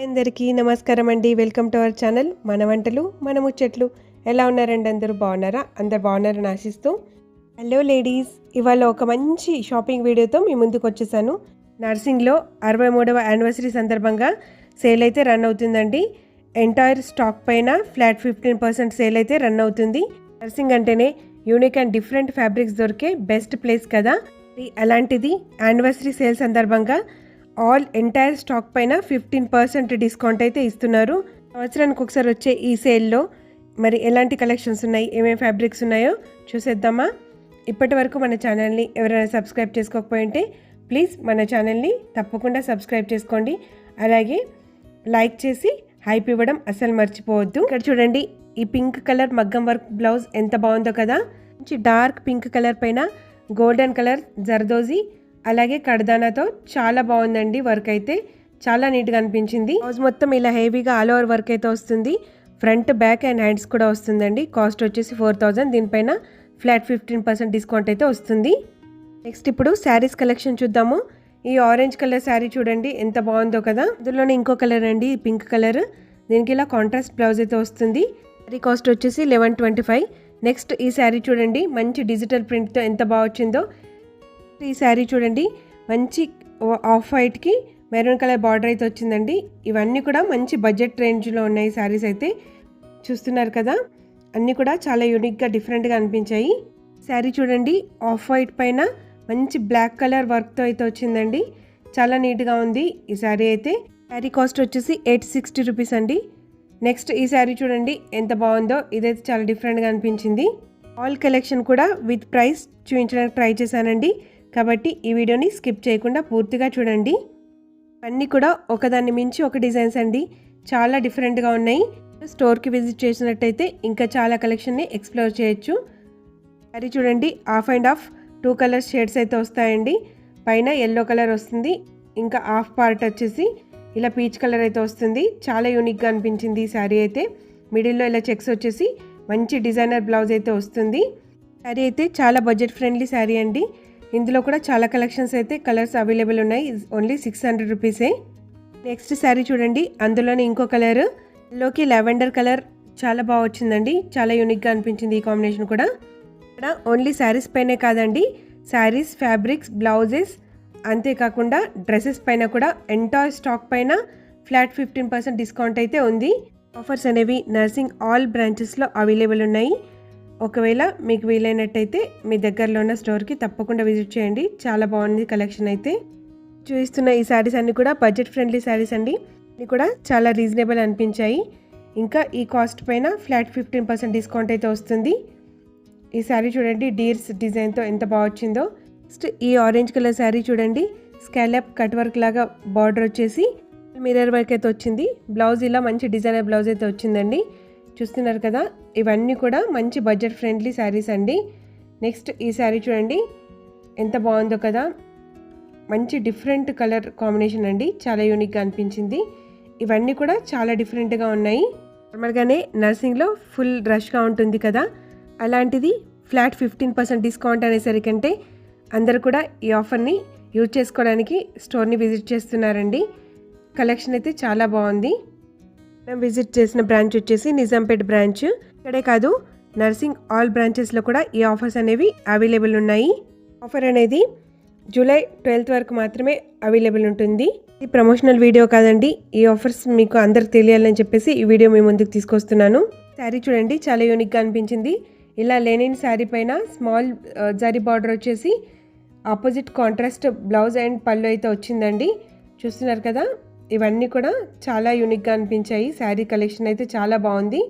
అందరికీ నమస్కారం అండి. వెల్కమ్ టు అవర్ ఛానల్ మన వంటలు మన ముచ్చట్లు. ఎలా ఉన్నారండి? అందరూ బాగున్నారా? అందరు బాగున్నారని ఆశిస్తూ హలో లేడీస్, ఇవాళ ఒక మంచి షాపింగ్ వీడియోతో మీ ముందుకు వచ్చేసాను. నర్సింగ్లో 63వ యానివర్సరీ సందర్భంగా సేల్ అయితే రన్ అవుతుందండి. ఎంటైర్ స్టాక్ పైన ఫ్లాట్ 15% సేల్ అయితే రన్ అవుతుంది. నర్సింగ్ అంటేనే యూనిక్ అండ్ డిఫరెంట్ ఫ్యాబ్రిక్స్ దొరికే బెస్ట్ ప్లేస్ కదా. అలాంటిది యానివర్సరీ సేల్ సందర్భంగా ఆల్ ఎంటైర్ స్టాక్ పైన 15% డిస్కౌంట్ అయితే ఇస్తున్నారు. సంవత్సరానికి ఒకసారి వచ్చే ఈ సేల్లో మరి ఎలాంటి కలెక్షన్స్ ఉన్నాయి, ఏమేమి ఫ్యాబ్రిక్స్ ఉన్నాయో చూసేద్దామా. ఇప్పటి వరకు మన ఛానల్ని ఎవరైనా సబ్స్క్రైబ్ చేసుకోకపోయింటే ప్లీజ్ మన ఛానల్ని తప్పకుండా సబ్స్క్రైబ్ చేసుకోండి. అలాగే లైక్ చేసి హైప్ ఇవ్వడం అస్సలు మర్చిపోవద్దు. ఇక్కడ చూడండి, ఈ పింక్ కలర్ మగ్గం వర్క్ బ్లౌజ్ ఎంత బాగుందో కదా. మంచి డార్క్ పింక్ కలర్ పైన గోల్డెన్ కలర్ జర్దోజీ అలాగే కడ్దానాతో చాలా బాగుందండి. వర్క్ అయితే చాలా నీట్గా అనిపించింది. బ్లౌజ్ మొత్తం ఇలా హెవీగా ఆల్ ఓవర్ వర్క్ అయితే వస్తుంది. ఫ్రంట్ బ్యాక్ అండ్ హ్యాండ్స్ కూడా వస్తుందండి. కాస్ట్ వచ్చేసి 4000. దీనిపైన ఫ్లాట్ 15% డిస్కౌంట్ అయితే వస్తుంది. నెక్స్ట్ ఇప్పుడు శారీస్ కలెక్షన్ చూద్దాము. ఈ ఆరెంజ్ కలర్ శారీ చూడండి ఎంత బాగుందో కదా. ఇందులోనే ఇంకో కలర్ అండి, పింక్ కలర్. దీనికి ఇలా కాంట్రాస్ట్ బ్లౌజ్ అయితే వస్తుంది. శారీ కాస్ట్ వచ్చేసి 1125. నెక్స్ట్ ఈ శారీ చూడండి, మంచి డిజిటల్ ప్రింట్తో ఎంత బాగా వచ్చిందో. ఈ శారీ చూడండి, మంచి ఆఫ్ వైట్కి మెరూన్ కలర్ బార్డర్ అయితే వచ్చిందండి. ఇవన్నీ కూడా మంచి బడ్జెట్ రేంజ్లో ఉన్నాయి శారీస్ అయితే. చూస్తున్నారు కదా, అన్నీ కూడా చాలా యూనిక్గా డిఫరెంట్గా అనిపించాయి. శారీ చూడండి, ఆఫ్ వైట్ పైన మంచి బ్లాక్ కలర్ వర్క్తో అయితే వచ్చిందండి. చాలా నీట్గా ఉంది ఈ శారీ అయితే. శారీ కాస్ట్ వచ్చేసి 860 రూపీస్ అండి. నెక్స్ట్ ఈ శారీ చూడండి ఎంత బాగుందో. ఇదైతే చాలా డిఫరెంట్గా అనిపించింది. ఆల్ కలెక్షన్ కూడా విత్ ప్రైస్ చూపించడానికి ట్రై చేశానండి. కాబట్టి ఈ వీడియోని స్కిప్ చేయకుండా పూర్తిగా చూడండి. అన్నీ కూడా ఒకదాన్ని మించి ఒక డిజైన్స్ అండి, చాలా డిఫరెంట్గా ఉన్నాయి. స్టోర్కి విజిట్ చేసినట్టయితే ఇంకా చాలా కలెక్షన్ని ఎక్స్ప్లోర్ చేయొచ్చు. అది చూడండి, of and of 2 colour shades అయితే వస్తాయండి. పైన ఎల్లో కలర్ వస్తుంది, ఇంకా హాఫ్ పార్ట్ వచ్చేసి ఇలా పీచ్ కలర్ అయితే వస్తుంది. చాలా యూనిక్గా అనిపించింది ఈ శారీ అయితే. మిడిల్లో ఇలా చెక్స్ వచ్చేసి మంచి డిజైనర్ బ్లౌజ్ అయితే వస్తుంది. శారీ అయితే చాలా బడ్జెట్ ఫ్రెండ్లీ శారీ అండి. ఇందులో కూడా చాలా కలెక్షన్స్ అయితే కలర్స్ అవైలబుల్ ఉన్నాయి. ఓన్లీ 600 రూపీసే. నెక్స్ట్ శారీ చూడండి, అందులోనే ఇంకో కలర్ లోకి లావెండర్ కలర్ చాలా బాగా వచ్చిందండి. చాలా యూనిక్గా అనిపించింది ఈ కాంబినేషన్ కూడా. ఇక్కడ ఓన్లీ శారీస్ పైనే కాదండి, శారీస్, ఫ్యాబ్రిక్స్, బ్లౌజెస్, అంతేకాకుండా డ్రెస్సెస్ పైన కూడా ఎంటైర్ స్టాక్ పైన ఫ్లాట్ 15% డిస్కౌంట్ అయితే ఉంది. ఆఫర్స్ అనేవి నర్సింగ్ ఆల్ బ్రాంచెస్లో అవైలబుల్ ఉన్నాయి. ఒకవేళ మీకు వీలైనట్టయితే మీ దగ్గరలో ఉన్న స్టోర్కి తప్పకుండా విజిట్ చేయండి. చాలా బాగుంది కలెక్షన్ అయితే. చూపిస్తున్న ఈ శారీస్ అన్నీ కూడా బడ్జెట్ ఫ్రెండ్లీ శారీస్ అండి. ఇవి కూడా చాలా రీజనబుల్ అనిపించాయి. ఇంకా ఈ కాస్ట్ పైన ఫ్లాట్ 15% డిస్కౌంట్ అయితే వస్తుంది. ఈ శారీ చూడండి, డీర్స్ డిజైన్తో ఎంత బాగా వచ్చిందో. నెక్స్ట్ ఈ ఆరెంజ్ కలర్ శారీ చూడండి, స్కాలప్ కట్ వర్క్ లాగా బార్డర్ వచ్చేసి మిర్రర్ వర్క్ అయితే వచ్చింది. బ్లౌజ్ ఇలా మంచి డిజైనర్ బ్లౌజ్ అయితే వచ్చిందండి. చూస్తున్నారు కదా, ఇవన్నీ కూడా మంచి బడ్జెట్ ఫ్రెండ్లీ శారీస్ అండి. నెక్స్ట్ ఈ శారీ చూడండి ఎంత బాగుందో కదా. మంచి డిఫరెంట్ కలర్ కాంబినేషన్ అండి, చాలా యూనిక్గా అనిపించింది. ఇవన్నీ కూడా చాలా డిఫరెంట్గా ఉన్నాయి. నార్మల్గానే నర్సింగ్లో ఫుల్ రష్గా ఉంటుంది కదా, అలాంటిది ఫ్లాట్ 15% డిస్కౌంట్ అనేసరికంటే అందరు కూడా ఈ ఆఫర్ని యూజ్ చేసుకోవడానికి స్టోర్ని విజిట్ చేస్తున్నారండి. కలెక్షన్ అయితే చాలా బాగుంది. మేము విజిట్ చేసిన బ్రాంచ్ వచ్చేసి నిజాంపేట్ బ్రాంచ్. ఇక్కడే కాదు, నర్సింగ్ ఆల్ బ్రాంచెస్లో కూడా ఈ ఆఫర్స్ అనేవి అవైలబుల్ ఉన్నాయి. ఆఫర్ అనేది జూలై 12th వరకు మాత్రమే అవైలబుల్ ఉంటుంది. ఇది ప్రమోషనల్ వీడియో కాదండి. ఈ ఆఫర్స్ మీకు అందరికి తెలియాలని చెప్పేసి ఈ వీడియో మీ ముందుకు తీసుకొస్తున్నాను. శారీ చూడండి, చాలా యూనిక్గా అనిపించింది. ఇలా లెనిన్ శారీ పైన స్మాల్ జరీ బార్డర్ వచ్చేసి ఆపోజిట్ కాంట్రాస్ట్ బ్లౌజ్ అండ్ పళ్ళు అయితే వచ్చిందండి. చూస్తున్నారు కదా, ఇవన్నీ కూడా చాలా యూనిక్గా అనిపించాయి. శారీ కలెక్షన్ అయితే చాలా బాగుంది.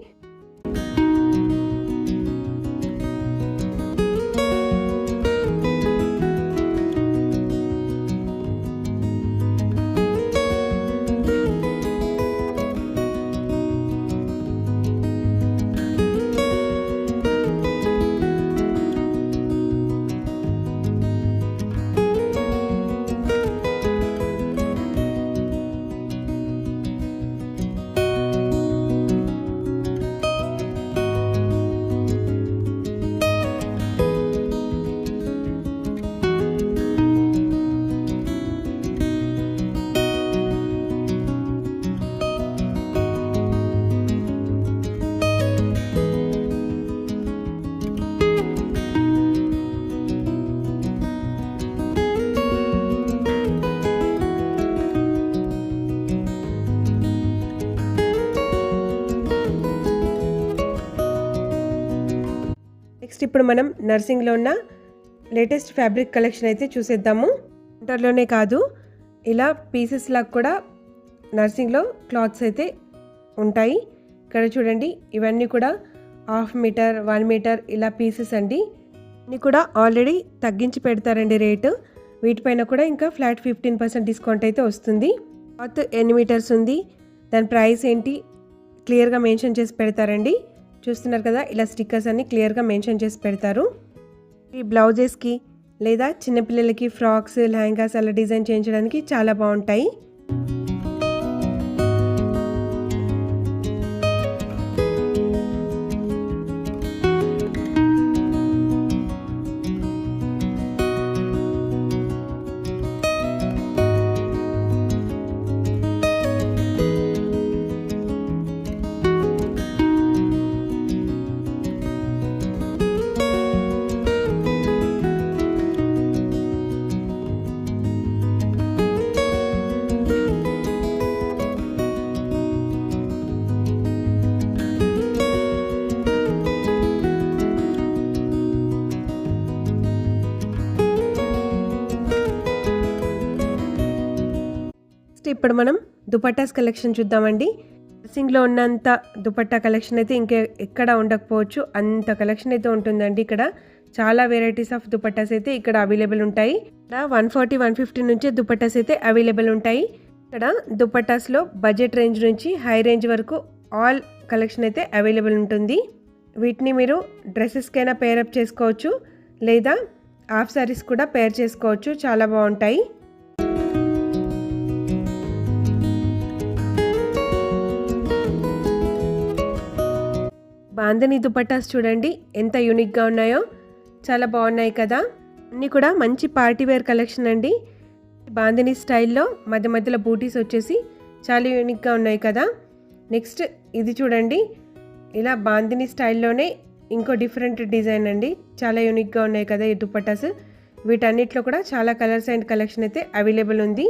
నెక్స్ట్ ఇప్పుడు మనం నర్సింగ్లో ఉన్న లేటెస్ట్ ఫ్యాబ్రిక్ కలెక్షన్ అయితే చూసేద్దాము. ఇంటర్లోనే కాదు, ఇలా పీసెస్ లాగా కూడా నర్సింగ్లో క్లాత్స్ అయితే ఉంటాయి. ఇక్కడ చూడండి, ఇవన్నీ కూడా 1/2 మీటర్ 1 మీటర్ ఇలా పీసెస్ అండి. ఇన్ని కూడా ఆల్రెడీ తగ్గించి పెడతారండి రేటు. వీటిపైన కూడా ఇంకా ఫ్లాట్ 15% డిస్కౌంట్ అయితే వస్తుంది. క్లాత్ ఎన్ని మీటర్స్ ఉంది, దాని ప్రైస్ ఏంటి క్లియర్గా మెన్షన్ చేసి పెడతారండి. చూస్తున్నారు కదా, ఇలా స్టిక్కర్స్ అన్ని క్లియర్గా మెన్షన్ చేసి పెడతారు. ఈ బ్లౌజెస్కి లేదా చిన్నపిల్లలకి ఫ్రాక్స్, లెహంగాస్ అలా డిజైన్ చేయించడానికి చాలా బాగుంటాయి. ఇప్పుడు మనం దుపట్టాస్ కలెక్షన్ చూద్దామండి. డ్రెస్సింగ్లో ఉన్నంత దుపట్టా కలెక్షన్ అయితే ఎక్కడ ఉండకపోవచ్చు, అంత కలెక్షన్ అయితే ఉంటుందండి. ఇక్కడ చాలా వెరైటీస్ ఆఫ్ దుపట్టాస్ అయితే ఇక్కడ అవైలబుల్ ఉంటాయి. ఇక్కడ 140-150 నుంచి దుపట్టాస్ అయితే అవైలబుల్ ఉంటాయి. ఇక్కడ దుపట్టాస్లో బడ్జెట్ రేంజ్ నుంచి హై రేంజ్ వరకు ఆల్ కలెక్షన్ అయితే అవైలబుల్ ఉంటుంది. వీటిని మీరు డ్రెస్సెస్కైనా పేరప్ చేసుకోవచ్చు, లేదా హాఫ్ సారీస్ కూడా పేర్ చేసుకోవచ్చు. చాలా బాగుంటాయి. బాందిని దుపట్టాస్ చూడండి ఎంత యూనిక్గా ఉన్నాయో, చాలా బాగున్నాయి కదా. అన్నీ కూడా మంచి పార్టీ వేర్ కలెక్షన్ అండి. బాందిని స్టైల్లో మధ్య మధ్యలో బూటీస్ వచ్చేసి చాలా యూనిక్గా ఉన్నాయి కదా. నెక్స్ట్ ఇది చూడండి, ఇలా బాందిని స్టైల్లోనే ఇంకో డిఫరెంట్ డిజైన్ అండి. చాలా యూనిక్గా ఉన్నాయి కదా ఈ దుపట్టాస్. వీటన్నిటిలో కూడా చాలా కలర్స్ అండ్ కలెక్షన్ అయితే అవైలబుల్ ఉంది.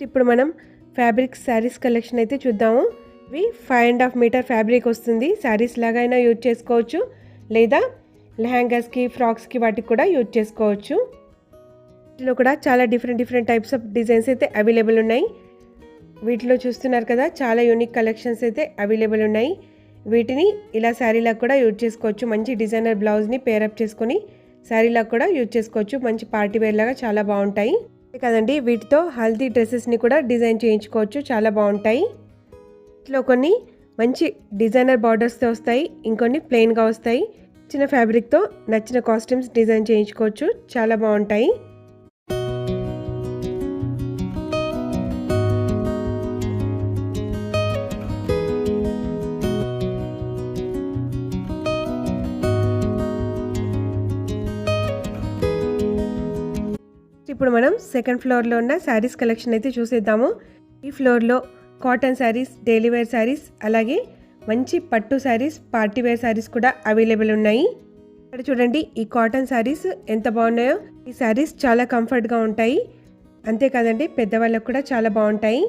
ఇప్పుడు మనం ఫ్యాబ్రిక్ శారీస్ కలెక్షన్ అయితే చూద్దాము. ఇవి 5.5 మీటర్ ఫ్యాబ్రిక్ వస్తుంది. శారీస్ లాగా అయినా యూజ్ చేసుకోవచ్చు, లేదా లెహంగాస్కి, ఫ్రాక్స్కి వాటికి కూడా యూజ్ చేసుకోవచ్చు. వీటిలో కూడా చాలా డిఫరెంట్ టైప్స్ ఆఫ్ డిజైన్స్ అయితే అవైలబుల్ ఉన్నాయి. వీటిలో చూస్తున్నారు కదా, చాలా యూనిక్ కలెక్షన్స్ అయితే అవైలబుల్ ఉన్నాయి. వీటిని ఇలా శారీలాగా కూడా యూజ్ చేసుకోవచ్చు. మంచి డిజైనర్ బ్లౌజ్ని పేరప్ చేసుకొని శారీలాగా కూడా యూజ్ చేసుకోవచ్చు. మంచి పార్టీ వేర్ లాగా చాలా బాగుంటాయి కదండి. వీటితో హల్దీ డ్రెస్సెస్ని కూడా డిజైన్ చేయించుకోవచ్చు, చాలా బాగుంటాయి. వీటిలో కొన్ని మంచి డిజైనర్ బార్డర్స్తో వస్తాయి, ఇంకొన్ని ప్లెయిన్గా వస్తాయి. చిన్న ఫ్యాబ్రిక్తో నచ్చిన కాస్ట్యూమ్స్ డిజైన్ చేయించుకోవచ్చు, చాలా బాగుంటాయి. ఇప్పుడు మనం సెకండ్ ఫ్లోర్లో ఉన్న శారీస్ కలెక్షన్ అయితే చూసేద్దాము. ఈ ఫ్లోర్లో cotton saris, daily wear saris, అలాగే మంచి పట్టు శారీస్, పార్టీ వేర్ శారీస్ కూడా అవైలబుల్ ఉన్నాయి. ఇక్కడ చూడండి, ఈ కాటన్ శారీస్ ఎంత బాగున్నాయో. ఈ శారీస్ చాలా కంఫర్ట్గా ఉంటాయి, అంతేకాదండి పెద్దవాళ్ళకు కూడా చాలా బాగుంటాయి.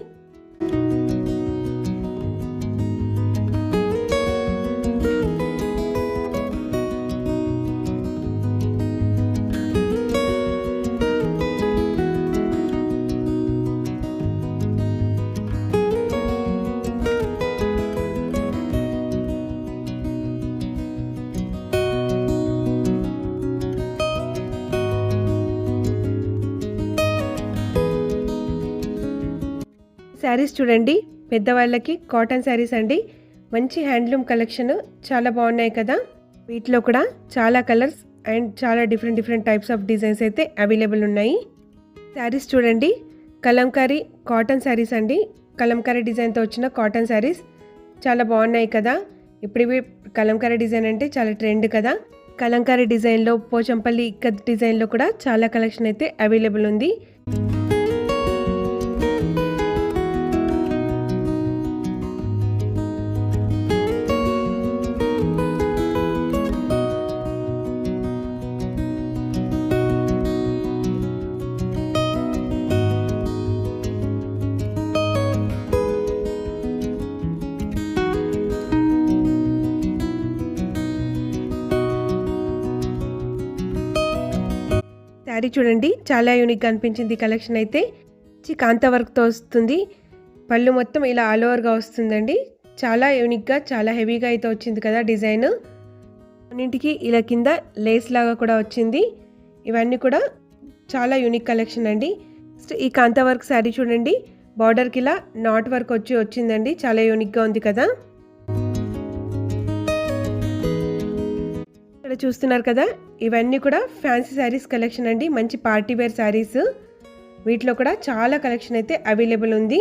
శారీస్ చూడండి, పెద్దవాళ్ళకి కాటన్ శారీస్ అండి. మంచి హ్యాండ్లూమ్ కలెక్షన్, చాలా బాగున్నాయి కదా. వీటిలో కూడా చాలా కలర్స్ అండ్ చాలా డిఫరెంట్ టైప్స్ ఆఫ్ డిజైన్స్ అయితే అవైలబుల్ ఉన్నాయి. శారీస్ చూడండి, కలంకారీ కాటన్ శారీస్ అండి. కలంకారీ డిజైన్తో వచ్చిన కాటన్ శారీస్ చాలా బాగున్నాయి కదా. ఇప్పుడు ఇవి కలంకారీ డిజైన్ అంటే చాలా ట్రెండ్ కదా. కలంకారీ డిజైన్లో, పోచంపల్లి ఇక్కత్ డిజైన్లో కూడా చాలా కలెక్షన్ అయితే అవైలబుల్ ఉంది. శారీ చూడండి, చాలా యూనిక్గా అనిపించింది కలెక్షన్ అయితే. కాంతా వర్క్తో వస్తుంది. పళ్ళు మొత్తం ఇలా ఆల్ ఓవర్గా వస్తుందండి. చాలా యూనిక్గా, చాలా హెవీగా అయితే వచ్చింది కదా డిజైన్. అన్నింటికి ఇలా కింద లేస్ లాగా కూడా వచ్చింది. ఇవన్నీ కూడా చాలా యూనిక్ కలెక్షన్ అండి. ఈ కాంతా వర్క్ శారీ చూడండి, బార్డర్కి ఇలా నాట్ వర్క్ వచ్చిందండి. చాలా యూనిక్గా ఉంది కదా. ఇక్కడ చూస్తున్నారు కదా, ఇవన్నీ కూడా ఫ్యాన్సీ శారీస్ కలెక్షన్ అండి. మంచి పార్టీ వేర్ శారీస్. వీటిలో కూడా చాలా కలెక్షన్ అయితే అవైలబుల్ ఉంది.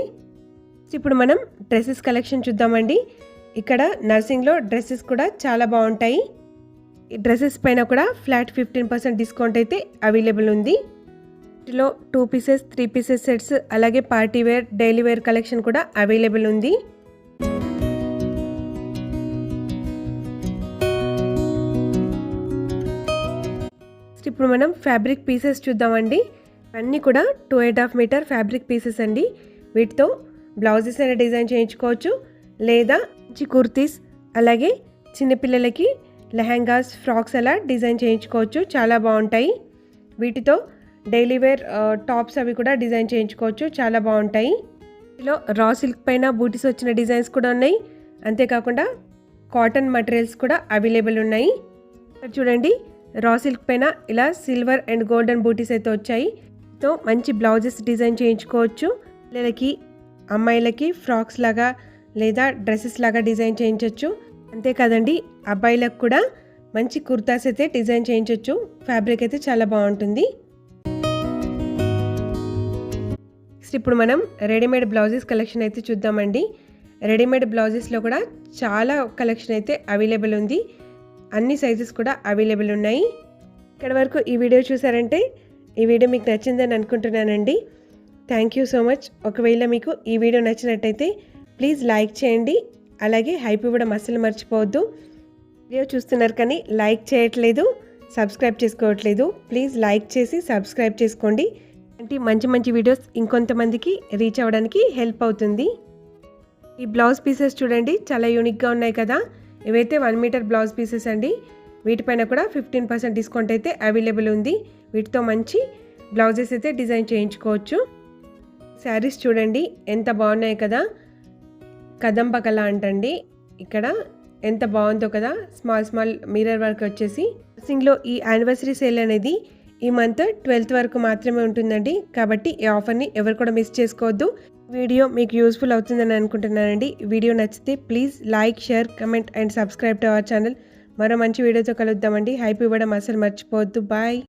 ఇప్పుడు మనం డ్రెస్సెస్ కలెక్షన్ చూద్దామండి. ఇక్కడ నర్సింగ్లో డ్రెస్సెస్ కూడా చాలా బాగుంటాయి. ఈ డ్రెస్సెస్ పైన కూడా ఫ్లాట్ 15% డిస్కౌంట్ అయితే అవైలబుల్ ఉంది. వీటిలో 2 పీసెస్ 3 పీసెస్ సెట్స్, అలాగే party wear, daily wear collection కూడా అవైలబుల్ ఉంది. ఇప్పుడు మనం ఫ్యాబ్రిక్ పీసెస్ చూద్దామండి. అన్నీ కూడా 2.5 మీటర్ ఫ్యాబ్రిక్ పీసెస్ అండి. వీటితో బ్లౌజెస్ అయినా డిజైన్ చేయించుకోవచ్చు, లేదా కుర్తీస్, అలాగే చిన్నపిల్లలకి లెహంగాస్, ఫ్రాక్స్ అలా డిజైన్ చేయించుకోవచ్చు. చాలా బాగుంటాయి. వీటితో డైలీ వేర్ టాప్స్ అవి కూడా డిజైన్ చేయించుకోవచ్చు. చాలా బాగుంటాయి. ఇందులో రా సిల్క్ పైన బూటీస్ వచ్చిన డిజైన్స్ కూడా ఉన్నాయి. అంతేకాకుండా కాటన్ మటీరియల్స్ కూడా అవైలబుల్ ఉన్నాయి. చూడండి, రా సిల్క్ పైన ఇలా సిల్వర్ అండ్ గోల్డెన్ బూటీస్ అయితే వచ్చాయి. తో మంచి బ్లౌజెస్ డిజైన్ చేయించుకోవచ్చు. పిల్లలకి, అమ్మాయిలకి ఫ్రాక్స్ లాగా లేదా డ్రెస్సెస్ లాగా డిజైన్ చేయించవచ్చు. అంతేకాదండి, అబ్బాయిలకు కూడా మంచి కుర్తాస్ అయితే డిజైన్ చేయించవచ్చు. ఫ్యాబ్రిక్ అయితే చాలా బాగుంటుంది. ఇప్పుడు మనం రెడీమేడ్ బ్లౌజెస్ కలెక్షన్ అయితే చూద్దామండి. రెడీమేడ్ బ్లౌజెస్లో కూడా చాలా కలెక్షన్ అయితే అవైలబుల్ ఉంది. అన్ని సైజెస్ కూడా అవైలబుల్ ఉన్నాయి. ఇక్కడ వరకు ఈ వీడియో చూసారంటే ఈ వీడియో మీకు నచ్చిందని అనుకుంటున్నానండి. Thank you so much. ఒకవేళ మీకు ఈ వీడియో నచ్చినట్టయితే ప్లీజ్ లైక్ చేయండి. అలాగే హైప్ ఇవ్వడం అస్సలు మర్చిపోవద్దు. వీడియో చూస్తున్నారు కానీ లైక్ చేయట్లేదు, సబ్స్క్రైబ్ చేసుకోవట్లేదు. ప్లీజ్ లైక్ చేసి సబ్స్క్రైబ్ చేసుకోండి. అంటే మంచి వీడియోస్ ఇంకొంతమందికి రీచ్ అవ్వడానికి హెల్ప్ అవుతుంది. ఈ బ్లౌజ్ పీసెస్ చూడండి, చాలా యూనిక్గా ఉన్నాయి కదా. ఇవైతే 1 మీటర్ బ్లౌజ్ పీసెస్ అండి. వీటిపైన కూడా 15% డిస్కౌంట్ అయితే అవైలబుల్ ఉంది. వీటితో మంచి బ్లౌజెస్ అయితే డిజైన్ చేయించుకోవచ్చు. శారీస్ చూడండి ఎంత బాగున్నాయి కదా. కదంబ కళ అంటండి. ఇక్కడ ఎంత బాగుందో కదా. స్మాల్ మిర్రర్ వర్క్ వచ్చేసి. సింగ్లో ఈ యానివర్సరీ సేల్ అనేది ఈ మంత్ 12th వరకు మాత్రమే ఉంటుందండి. కాబట్టి ఈ ఆఫర్ని ఎవరు కూడా మిస్ చేసుకోవద్దు. వీడియో మీకు యూస్ఫుల్ అవుతుందని అనుకుంటున్నానండి. వీడియో నచ్చితే please like, share, comment and subscribe to our channel. మరో మంచి వీడియోతో కలుద్దామండి. హైప్ ఇవ్వడం అసలు మర్చిపోవద్దు. బాయ్.